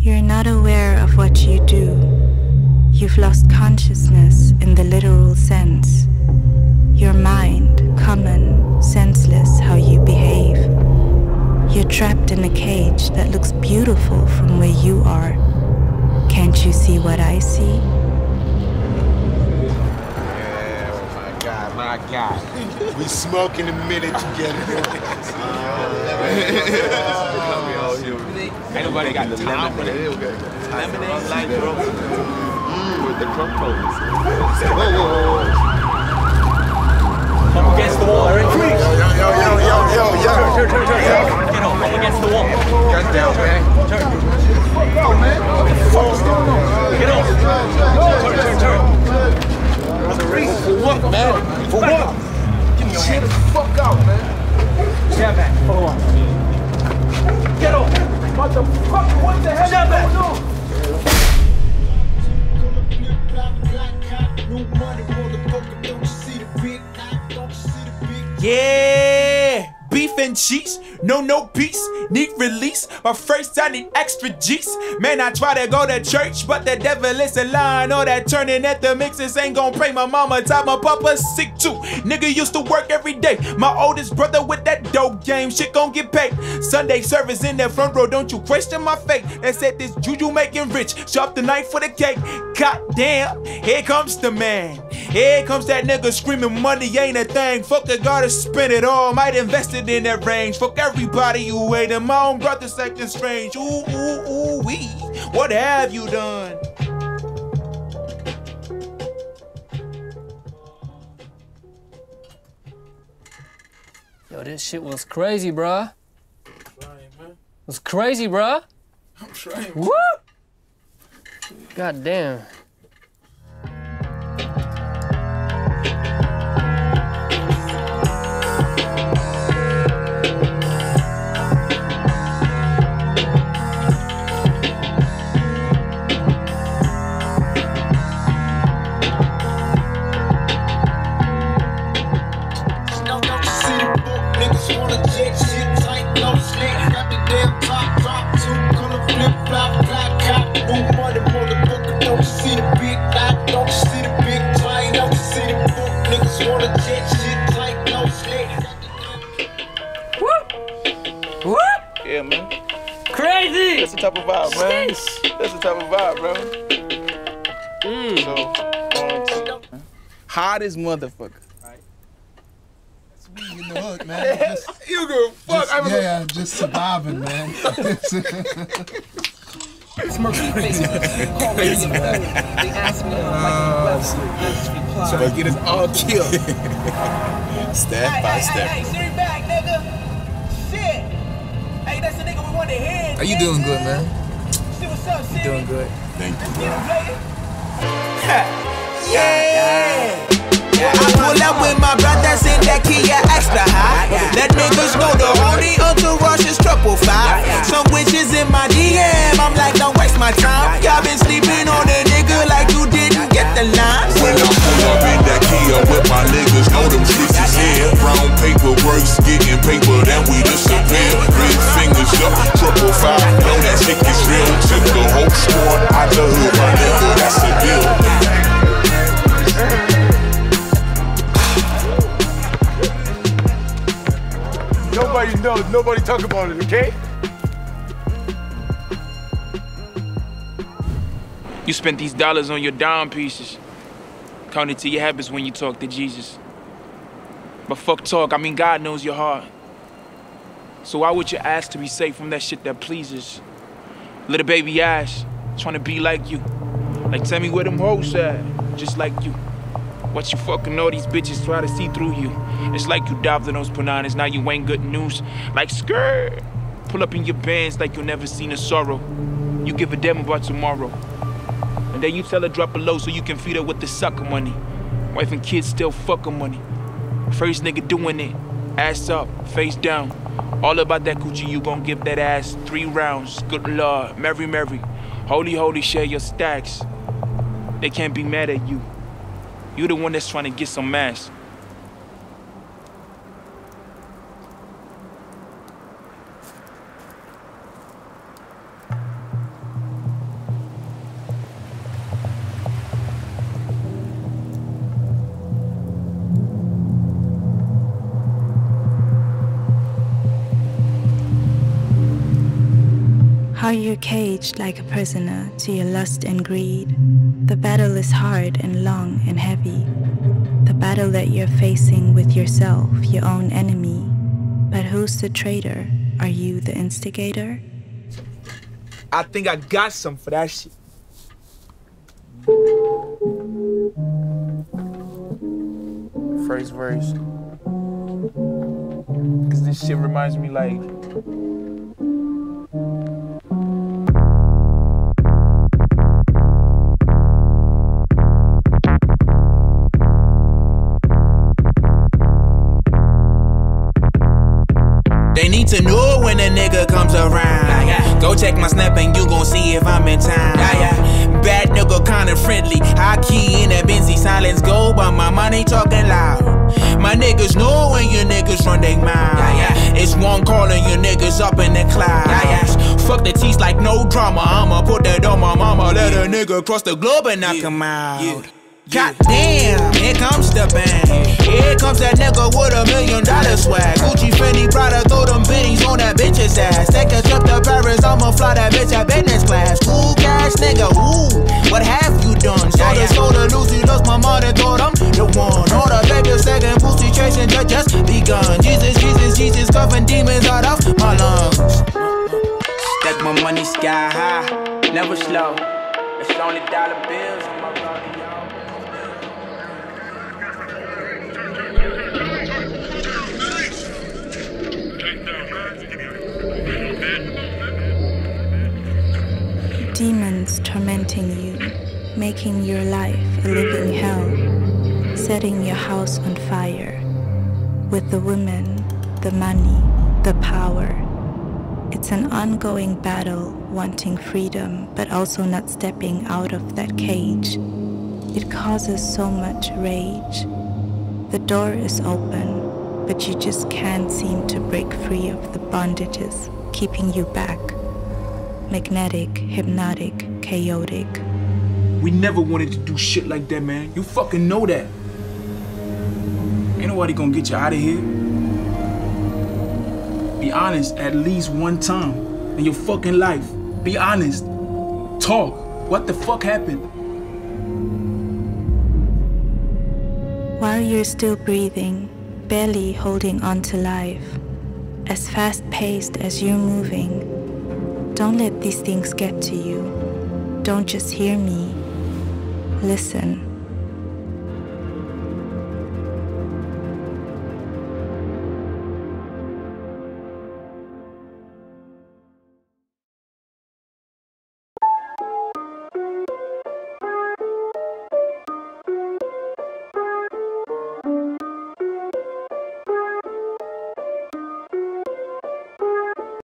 You're not aware of what you do. You've lost consciousness in the literal sense. Your mind, common, senseless how you behave. You're trapped in a cage that looks beautiful from where you are. Can't you see what I see? Yeah, my God. We smoking a minute together. Ain't nobody got the time for that. Lemonade, light, bro. With the crumb coats. Whoa. Come against the wall, Eric. Yo. Turn. Get on, come against the wall. Got down, man. Turn. Oh, man. What the fuck's going on? Get on. Turn. For what, man? For what? Chill the fuck out, man. Stand back. Follow on. Get on. Motherfucker, what the hell is going on? Yeah, beef and cheese, no peace, need release. But first I need extra G's. Man, I try to go to church, but the devil is a lie. All that turning at the mixes ain't gon' pray. My mama taught my papa sick too. Nigga used to work every day. My oldest brother with that dope game, shit gon' get paid. Sunday service in the front row, don't you question my fate. They said this juju making rich, sharp the knife for the cake. God damn, here comes the man. Here comes that nigga screaming money ain't a thing. Fuck, I gotta spend it all, might invest it in that range. Fuck everybody who hated my own brother acting strange. Ooh, wee, what have you done? Yo, this shit was crazy, bruh. Trying, man. It was crazy, bruh. I'm trying. Woo! God damn. Yeah, man. Crazy! That's the type of vibe, man. Sheesh. That's the type of vibe, bro. So, hottest motherfucker. That's me in the hood, man. Just, You go fuck. just surviving, man. So they get us all killed. Step by step. Hey, sit back, nigga. Shit. Hey, that's the nigga we want to hear. Are you doing good, man? See what's up, shit. Doing good. Thank you, Get bro. it, player. Yeah. I pull up with my brothers in that Kia extra high. Let niggas know the only entourage is 555. Some witches in my DM, I'm like, don't waste my time. Y'all been sleeping on a nigga like you didn't get the line. When I pull up in that Kia with my niggas, know them streets is here. Brown paper works, getting paper, then we disappear. Big fingers up, 555, know that shit is real. Took the whole squad out the hood, my nigga, that's the deal. Nobody knows. Nobody talk about it, okay? You spent these dollars on your dime pieces. Count it to your habits when you talk to Jesus. But fuck talk, I mean God knows your heart. So why would you ask to be safe from that shit that pleases? Little baby Ash, trying to be like you. Like tell me where them hoes at, just like you. What you fucking know, these bitches try to see through you. It's like you dived in those bananas, now you ain't good news. Like skirt, pull up in your bands like you never seen a sorrow. You give a damn about tomorrow. And then you tell her drop a low so you can feed her with the sucker money. Wife and kids still fucking money. First nigga doing it, ass up, face down. All about that coochie, you gon' give that ass 3 rounds. Good Lord, Mary, Mary. Holy, holy, share your stacks. They can't be mad at you. You the one that's trying to get some ass. How you're caged like a prisoner to your lust and greed. The battle is hard and long and heavy. The battle that you're facing with yourself, your own enemy. But who's the traitor? Are you the instigator? I think I got some for that shit. First verse. Cause this shit reminds me like they need to know when a nigga comes around. Go check my snap and you gon' see if I'm in town. Bad nigga kinda friendly, high key in that Benzie, silence go, but my money talking loud. My niggas know when your niggas run they mouth. It's one calling your niggas up in the clouds. Fuck the teeth like no drama, I'ma put that on my mama. Let a nigga cross the globe and knock him out. God damn, here comes the band. Here comes that nigga with $1 million swag. Gucci, Fendi, Prada, throw them bitties on that bitch's ass. Take a trip to Paris, I'ma fly that bitch at business class. Cool cash nigga, ooh, what have you done? Sold a Lucy, lost my mind and thought I'm the one. All the baby second pussy chasing just begun. Jesus, Jesus, Jesus, coughing demons out of my lungs. Stack my money sky high, never slow. It's only dollar bills on my body. Demons tormenting you, making your life a living hell, setting your house on fire, with the women, the money, the power. It's an ongoing battle, wanting freedom, but also not stepping out of that cage. It causes so much rage. The door is open, but you just can't seem to break free of the bondages keeping you back. Magnetic, hypnotic, chaotic. we never wanted to do shit like that, man. You fucking know that. Ain't nobody gonna get you out of here. Be honest at least one time in your fucking life. Be honest. Talk. What the fuck happened? While you're still breathing, barely holding on to life, as fast-paced as you're moving, don't let these things get to you. Don't just hear me. Listen.